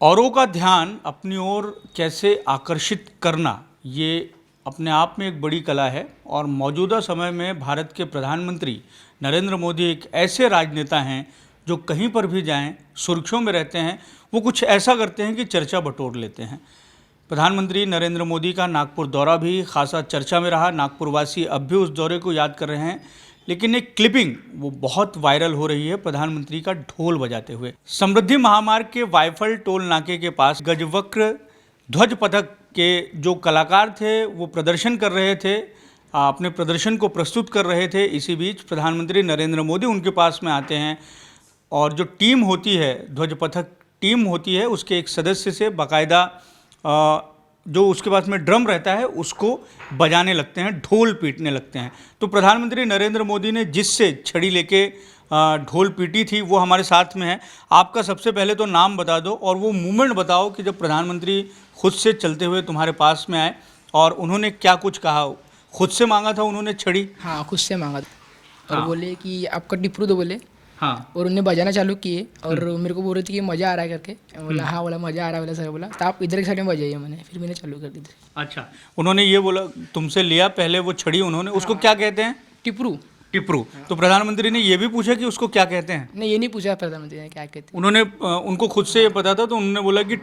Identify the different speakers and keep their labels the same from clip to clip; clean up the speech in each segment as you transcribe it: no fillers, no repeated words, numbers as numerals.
Speaker 1: औरों का ध्यान अपनी ओर कैसे आकर्षित करना, ये अपने आप में एक बड़ी कला है। और मौजूदा समय में भारत के प्रधानमंत्री नरेंद्र मोदी एक ऐसे राजनेता हैं जो कहीं पर भी जाएं सुर्खियों में रहते हैं। वो कुछ ऐसा करते हैं कि चर्चा बटोर लेते हैं। प्रधानमंत्री नरेंद्र मोदी का नागपुर दौरा भी खासा चर्चा में रहा। नागपुरवासी अब भी उस दौरे को याद कर रहे हैं, लेकिन एक क्लिपिंग वो बहुत वायरल हो रही है प्रधानमंत्री का ढोल बजाते हुए। समृद्धि महामार्ग के वाइफल टोल नाके के पास गजवक्र ध्वज पथक के जो कलाकार थे वो प्रदर्शन कर रहे थे, अपने प्रदर्शन को प्रस्तुत कर रहे थे। इसी बीच प्रधानमंत्री नरेंद्र मोदी उनके पास में आते हैं और जो टीम होती है, ध्वज पथक टीम होती है, उसके एक सदस्य से बाकायदा जो उसके पास में ड्रम रहता है उसको बजाने लगते हैं, ढोल पीटने लगते हैं। तो प्रधानमंत्री नरेंद्र मोदी ने जिससे छड़ी लेके ढोल पीटी थी वो हमारे साथ में है। आपका सबसे पहले तो नाम बता दो और वो मूवमेंट बताओ कि जब प्रधानमंत्री खुद से चलते हुए तुम्हारे पास में आए और उन्होंने क्या कुछ कहा। खुद से मांगा था उन्होंने छड़ी?
Speaker 2: हाँ, खुद से मांगा था और
Speaker 1: हाँ।
Speaker 2: बोले कि आपका टिप्रू दो बोले।
Speaker 1: हाँ।
Speaker 2: और उन्हें बजाना चालू किए और मेरे को बोल रही थी कि मज़ा आ रहा है करके। बोला हाँ, बोला मज़ा आ रहा है। बोला सर, बोला तो आप इधर के साइड में बजाइए। फिर मैंने चालू कर दी थी।
Speaker 1: अच्छा, उन्होंने ये बोला तुमसे लिया पहले वो छड़ी, उन्होंने उसको क्या कहते हैं?
Speaker 2: टिप्रू।
Speaker 1: टिप्रू। तो प्रधानमंत्री ने ये भी पूछा कि उसको क्या कहते हैं?
Speaker 2: नहीं, ये नहीं पूछा प्रधानमंत्री ने क्या कहते।
Speaker 1: उन्होंने उनको खुद से ये पता था तो उन्होंने बोला कि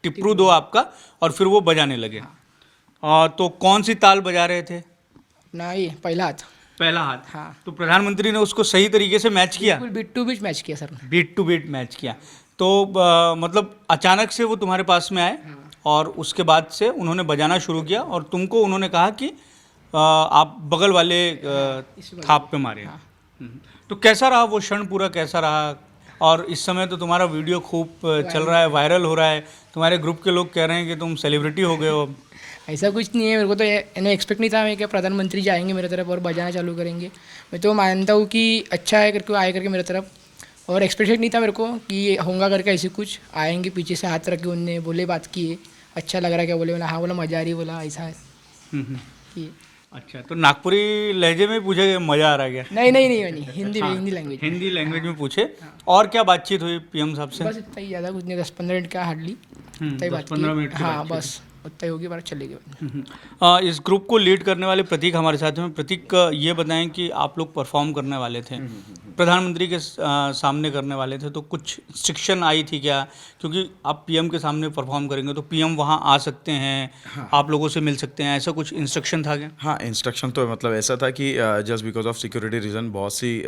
Speaker 1: टिप्रू दो आपका, और फिर वो बजाने लगे। तो कौन सी ताल बजा रहे थे?
Speaker 2: अपना ये पहला हाथ।
Speaker 1: पहला हाथ।
Speaker 2: हाँ।
Speaker 1: तो प्रधानमंत्री ने उसको सही तरीके से मैच किया?
Speaker 2: बिल्कुल बीट टू बीट मैच किया सर ने।
Speaker 1: बीट टू बीट मैच किया। तो मतलब अचानक से वो तुम्हारे पास में आए और उसके बाद से उन्होंने बजाना शुरू किया और तुमको उन्होंने कहा कि आप बगल वाले थाप पे मारे। तो कैसा रहा वो क्षण पूरा, कैसा रहा? और इस समय तो तुम्हारा वीडियो खूब चल रहा है, वायरल हो रहा है, तुम्हारे ग्रुप के लोग कह रहे हैं कि तुम सेलिब्रिटी हो गए हो अब।
Speaker 2: ऐसा कुछ नहीं है, मेरे को तो इन्हें एक्सपेक्ट नहीं था मैं कि प्रधानमंत्री जाएंगे मेरे तरफ और बजाना चालू करेंगे। मैं तो मानता हूँ कि अच्छा है करके आए करके मेरे तरफ, और एक्सपेक्टेड नहीं था मेरे को कि होगा करके ऐसे कुछ आएंगे। पीछे से हाथ रख के उनने बोले, बात किए, अच्छा लग रहा है क्या बोले। बोला हाँ, बोला मज़ा आ रही, बोला ऐसा है कि।
Speaker 1: अच्छा, तो नागपुरी लहजे में पूछे मज़ा आ रहा है क्या?
Speaker 2: नहीं, हिंदी में, हिंदी लैंग्वेज।
Speaker 1: हिंदी लैंग्वेज में पूछे। और क्या बातचीत हुई पीएम साहब से?
Speaker 2: बस इतना ही, ज़्यादा कुछ नहीं, 10-15 मिनट का हार्डली इतना ही बात
Speaker 1: 10-15 मिनट
Speaker 2: की।
Speaker 1: की
Speaker 2: हाँ,
Speaker 1: बातचीत
Speaker 2: बस उतना ही होगी, बात चलेगी।
Speaker 1: इस ग्रुप को लीड करने वाले प्रतीक हमारे साथ में। प्रतीक, ये बताएं कि आप लोग परफॉर्म करने वाले थे, प्रधानमंत्री के सामने करने वाले थे, तो कुछ शिक्षण आई थी क्या? क्योंकि आप पीएम के सामने परफॉर्म करेंगे तो पीएम वहाँ आ सकते हैं,
Speaker 3: हाँ।
Speaker 1: आप लोगों से मिल सकते हैं, ऐसा कुछ इंस्ट्रक्शन था क्या?
Speaker 3: हाँ, इंस्ट्रक्शन तो मतलब ऐसा था कि just because of security reason बहुत सी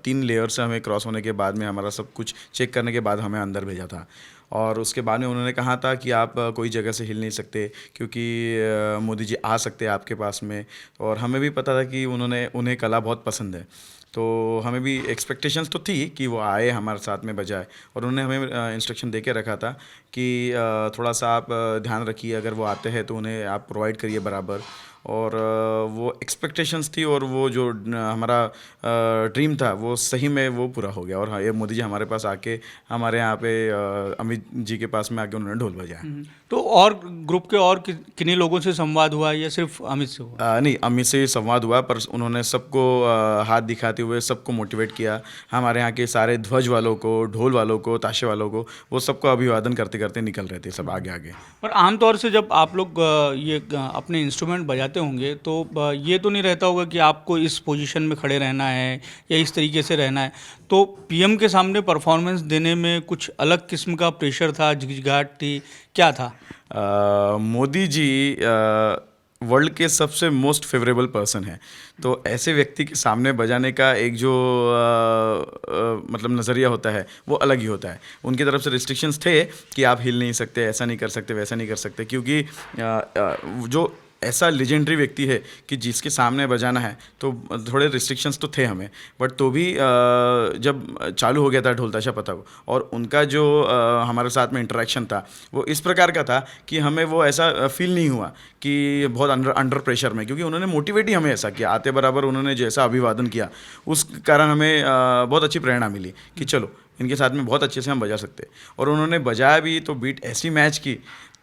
Speaker 3: 3 लेयर से हमें क्रॉस होने के बाद में हमारा सब कुछ चेक करने के बाद हमें अंदर भेजा था। और उसके बाद में उन्होंने कहा था कि आप कोई जगह से हिल नहीं सकते क्योंकि मोदी जी आ सकते हैं आपके पास में। और हमें भी पता था कि उन्हें कला बहुत पसंद है, तो हमें भी एक्सपेक्टेशंस तो थी कि वो आए हमारे साथ में बजाए। और उन्होंने हमें इंस्ट्रक्शन दे के रखा था कि थोड़ा सा आप ध्यान रखिए, अगर वो आते हैं तो उन्हें आप प्रोवाइड करिए बराबर। और वो एक्सपेक्टेशंस थी और वो जो हमारा ड्रीम था वो सही में वो पूरा हो गया। और हाँ, ये मोदी जी हमारे पास आके हमारे यहाँ पे अमित जी के पास में आके उन्होंने ढोल बजाया।
Speaker 1: तो और ग्रुप के और किन्हीं लोगों से संवाद हुआ या सिर्फ अमित से हुआ?
Speaker 3: नहीं, अमित से संवाद हुआ, पर उन्होंने सबको हाथ दिखाते हुए सबको मोटिवेट किया। हमारे यहाँ के सारे ध्वज वालों को, ढोल वालों को, ताशे वालों को, वो सबको अभिवादन करते करते निकल रहे थे सब आगे आगे।
Speaker 1: पर आमतौर से जब आप लोग ये अपने इंस्ट्रूमेंट बजाते होंगे तो ये तो नहीं रहता होगा कि आपको इस पोजीशन में खड़े रहना है या इस तरीके से रहना है। तो पीएम के सामने परफॉर्मेंस देने में कुछ अलग किस्म का प्रेशर था, झिझगाहट थी, क्या था?
Speaker 3: मोदी जी वर्ल्ड के सबसे मोस्ट फेवरेबल पर्सन है, तो ऐसे व्यक्ति के सामने बजाने का एक जो मतलब नज़रिया होता है वो अलग ही होता है। उनकी तरफ से रिस्ट्रिक्शंस थे कि आप हिल नहीं सकते, ऐसा नहीं कर सकते, वैसा नहीं कर सकते, क्योंकि जो ऐसा लेजेंडरी व्यक्ति है कि जिसके सामने बजाना है तो थोड़े रिस्ट्रिक्शंस तो थे हमें। बट तो भी जब चालू हो गया था ढोल ताशा पथक और उनका जो हमारे साथ में इंटरेक्शन था वो इस प्रकार का था कि हमें वो ऐसा फील नहीं हुआ कि बहुत अंडर प्रेशर में, क्योंकि उन्होंने मोटिवेट ही हमें ऐसा किया। आते बराबर उन्होंने जैसा अभिवादन किया उस कारण हमें बहुत अच्छी प्रेरणा मिली कि चलो इनके साथ में बहुत अच्छे से हम बजा सकते। और उन्होंने बजाया भी तो बीट ऐसी मैच की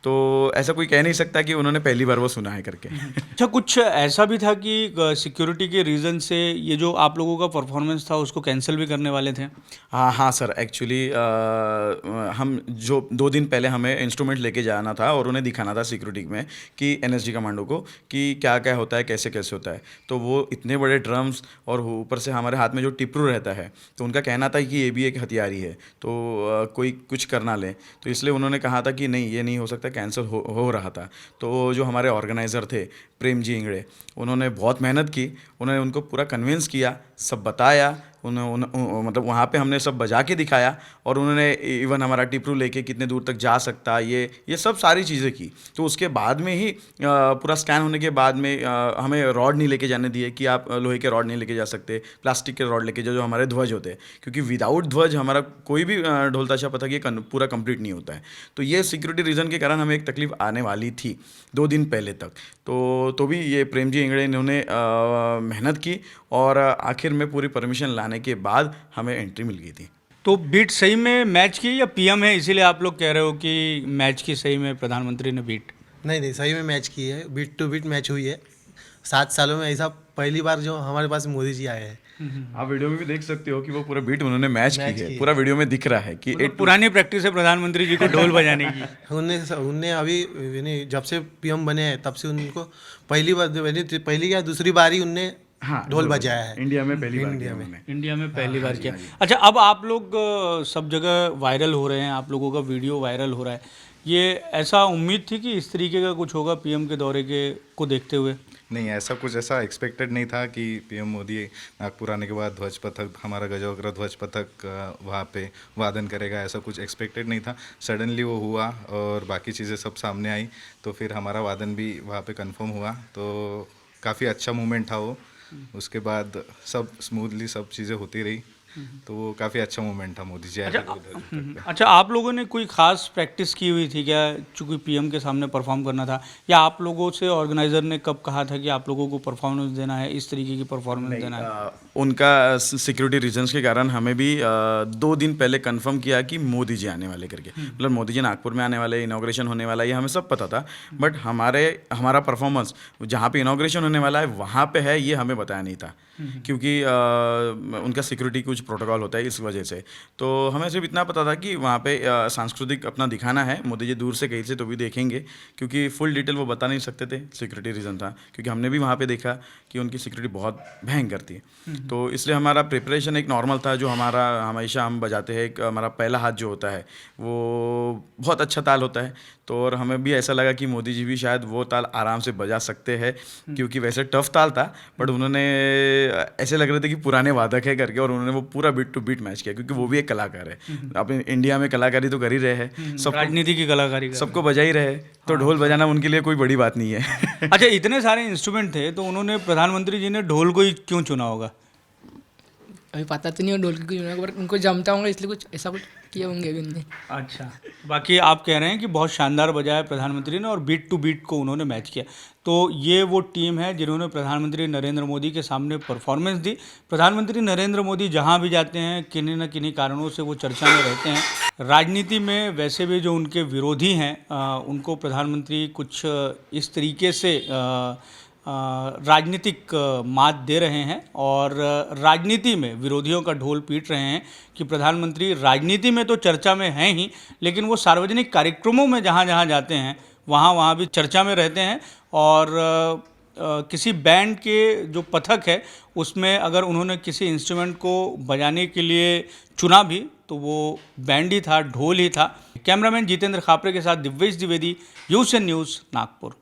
Speaker 3: तो ऐसा कोई कह नहीं सकता कि उन्होंने पहली बार वो सुना है करके।
Speaker 1: अच्छा, कुछ ऐसा भी था कि सिक्योरिटी के रीज़न से ये जो आप लोगों का परफॉर्मेंस था उसको कैंसिल भी करने वाले थे?
Speaker 3: हाँ हाँ सर, एक्चुअली हम जो 2 दिन पहले हमें इंस्ट्रूमेंट लेके जाना था और उन्हें दिखाना था सिक्योरिटी में कि एनएसजी कमांडो को कि क्या क्या होता है, कैसे कैसे होता है। तो वो इतने बड़े ड्रम्स और ऊपर से हमारे हाथ में जो टिपरू रहता है, तो उनका कहना था कि ये भी एक हथियार ही है, तो कोई कुछ कर ना ले। तो इसलिए उन्होंने कहा था कि नहीं, ये नहीं हो सकता, कैंसिल हो रहा था। तो जो हमारे ऑर्गेनाइज़र थे प्रेम जी इंगड़े, उन्होंने बहुत मेहनत की, उन्होंने उनको पूरा कन्विंस किया, सब बताया, मतलब वहाँ पे हमने सब बजा के दिखाया और उन्होंने इवन हमारा टिपरू लेके कितने दूर तक जा सकता, ये सब सारी चीज़ें की। तो उसके बाद में ही पूरा स्कैन होने के बाद में हमें रॉड नहीं लेके जाने दिए कि आप लोहे के रॉड नहीं लेके जा सकते, प्लास्टिक के रॉड लेके जाओ जो हमारे ध्वज होते हैं, क्योंकि विदाउट ध्वज हमारा कोई भी ढोल ताशा पथक ये पूरा कंप्लीट नहीं होता है। तो ये सिक्योरिटी रीज़न के कारण हमें एक तकलीफ आने वाली थी 2 दिन पहले तक। तो भी ये प्रेम जी इंगड़े इन्होंने मेहनत की और आखिर में पूरी परमिशन लाने के बाद हमें एंट्री मिल गई थी।
Speaker 1: तो बीट सही में मैच की या पीएम है इसीलिए आप लोग कह रहे हो कि मैच की सही में प्रधानमंत्री ने बीट?
Speaker 4: नहीं, सही में मैच की है, बीट टू बीट मैच हुई है। 7 सालों में ऐसा पहली बार जो हमारे पास मोदी जी आए हैं।
Speaker 3: आप वीडियो में भी देख सकते हो कि वो पूरा बीट उन्होंने मैच की है, पूरा वीडियो में दिख रहा है कि
Speaker 1: मतलब पुरानी प्रैक्टिस है प्रधानमंत्री जी को ढोल बजाने की।
Speaker 4: उनने अभी यानी जब से पीएम बने हैं तब से उनको पहली या दूसरी बार ही उनने ढोल बजाया है
Speaker 3: इंडिया में पहली बार
Speaker 1: इंडिया में पहली बार किया। अच्छा, अब आप लोग सब जगह वायरल हो रहे हैं, आप लोगों का वीडियो वायरल हो रहा है, ये ऐसा उम्मीद थी कि इस तरीके का कुछ होगा पीएम के दौरे को देखते हुए?
Speaker 5: नहीं, ऐसा एक्सपेक्टेड नहीं था कि पीएम मोदी नागपुर आने के बाद ध्वज पथक, हमारा गजवग्रह ध्वज पथक वहाँ पे वादन करेगा, ऐसा कुछ एक्सपेक्टेड नहीं था। सडनली वो हुआ और बाकी चीज़ें सब सामने आई, तो फिर हमारा वादन भी वहाँ पे कंफर्म हुआ, तो काफ़ी अच्छा मोमेंट था वो। उसके बाद सब स्मूथली सब चीज़ें होती रही, तो वो काफ़ी अच्छा मोमेंट था मोदी जी आए थे उधर।
Speaker 1: अच्छा, आप लोगों ने कोई खास प्रैक्टिस की हुई थी क्या, चूँकि पीएम के सामने परफॉर्म करना था, या आप लोगों से ऑर्गेनाइजर ने कब कहा था कि आप लोगों को परफॉर्मेंस देना है, इस तरीके की परफॉर्मेंस देना है?
Speaker 3: उनका सिक्योरिटी रीजंस के कारण हमें भी 2 दिन पहले कंफर्म किया कि मोदी जी आने वाले करके, मतलब मोदी जी नागपुर में आने वाले, इनॉग्रेशन होने वाला, ये हमें सब पता था। बट हमारा परफॉर्मेंस जहाँ पे इनॉग्रेशन होने वाला है वहाँ पे है, ये हमें बताया नहीं था, क्योंकि उनका सिक्योरिटी कुछ प्रोटोकॉल होता है, इस वजह से। तो हमें सिर्फ इतना पता था कि वहाँ पे सांस्कृतिक अपना दिखाना है, मोदी जी दूर से कहीं से तो भी देखेंगे, क्योंकि फुल डिटेल वो बता नहीं सकते थे, सिक्योरिटी रीज़न था। क्योंकि हमने भी वहाँ पे देखा कि उनकी सिक्योरिटी बहुत भयंकर थी, तो इसलिए हमारा प्रिपरेशन एक नॉर्मल था। जो हमारा हमेशा हम बजाते हैं, एक हमारा पहला हाथ जो होता है वो बहुत अच्छा ताल होता है, तो और हमें भी ऐसा लगा कि मोदी जी भी शायद वो ताल आराम से बजा सकते हैं, क्योंकि वैसे टफ ताल था, बट उन्होंने ऐसे लग रहे थे कि पुराने वादक है करके, और उन्होंने वो पूरा बीट टू बीट मैच किया, क्योंकि वो भी एक कलाकार है। अपने इंडिया में कलाकारी तो कर ही रहे हैं, सब
Speaker 1: राजनीति की कलाकारी
Speaker 3: सबको बजा ही रहे, तो ढोल बजाना उनके लिए कोई बड़ी बात नहीं है।
Speaker 1: अच्छा, इतने सारे इंस्ट्रूमेंट थे, तो उन्होंने प्रधानमंत्री जी ने ढोल को ही क्यों चुना होगा?
Speaker 2: अभी पता तो नहीं हो ढोल की पर उनको जमता होगा, इसलिए कुछ ऐसा कुछ किए होंगे अभी उनने।
Speaker 1: अच्छा, बाकी आप कह रहे हैं कि बहुत शानदार बजाया प्रधानमंत्री ने और बीट टू बीट को उन्होंने मैच किया। तो ये वो टीम है जिन्होंने प्रधानमंत्री नरेंद्र मोदी के सामने परफॉर्मेंस दी। प्रधानमंत्री नरेंद्र मोदी जहाँ भी जाते हैं, किन्हीं न किन्हीं कारणों से वो चर्चा में रहते हैं। राजनीति में वैसे भी जो उनके विरोधी हैं, उनको प्रधानमंत्री कुछ इस तरीके से राजनीतिक मात दे रहे हैं और राजनीति में विरोधियों का ढोल पीट रहे हैं कि प्रधानमंत्री राजनीति में तो चर्चा में हैं ही, लेकिन वो सार्वजनिक कार्यक्रमों में जहाँ जहाँ जाते हैं वहाँ भी चर्चा में रहते हैं। और किसी बैंड के जो पथक है उसमें अगर उन्होंने किसी इंस्ट्रूमेंट को बजाने के लिए चुना भी तो वो बैंड ही था, ढोल ही था। कैमरामैन जितेंद्र खापरे के साथ दिव्येश द्विवेदी, यूएसएन न्यूज़, नागपुर।